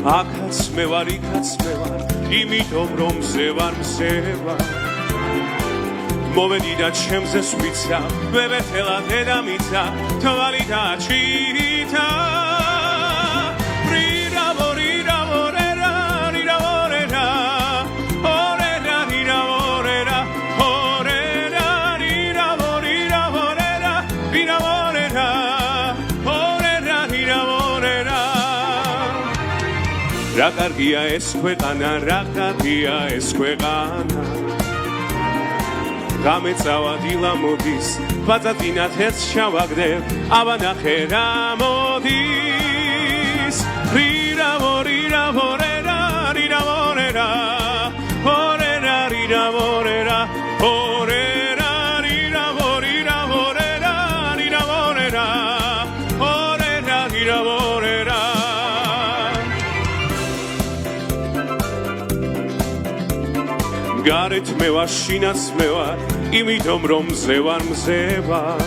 აქაც მე ვარ, იქაც მე ვარ, იმიტომ რომ მზე ვარ, მზე ვარ. მოვედი და ჩემზე სვიცა, ვებეთელა დედამიცა, თვალი დაჩითა. რა კარგია ეს ქვეყანა, რა კარგია ეს ქვეყანა. გამეწავა დილა მოდის, ბაწაწინათ ერთს ჩავაგდებ, აბა ნახე რა მოდის. რირავო, რირავო, რერა, რირავო, რერა, ორერა, რირავო, რერა, ორერა, რირავო, რირავო, რერა, რირავო, რერა, ორერა, რირავო, რერა. გარეთ მე ვარ, შინაც მე ვარ, იმიტომ რომ მზე ვარ, მზე ვარ.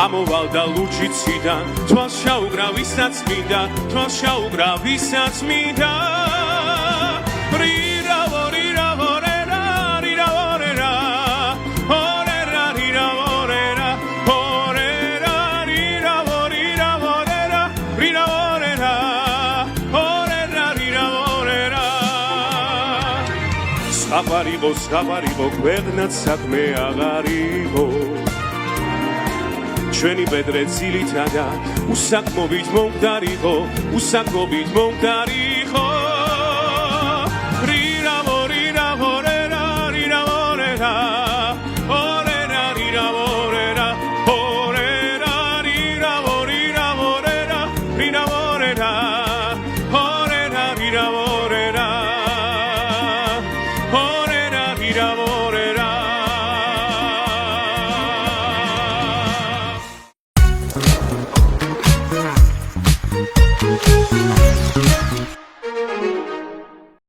ამოვალ და ლუჩიციდან, თვალს ჩაუგრა ვისაც მინდა, თვალს ჩაუგრა ვისაც მინდა. რირავო, რირავო, რერა, რირავო, რერა, ორერა, რირავო, რერა, ორერა, რირავო, რირავო, რერა, რირავო, რერა, ორერა, რირავო, რერა. საპარიბო, საპარიბო, ქვეყნად საქმე აღარიბო. ჩვენი ბედრე ძილითა და უსაკმობით მომხდარიყო, უსაკმობით მომხდარიყო.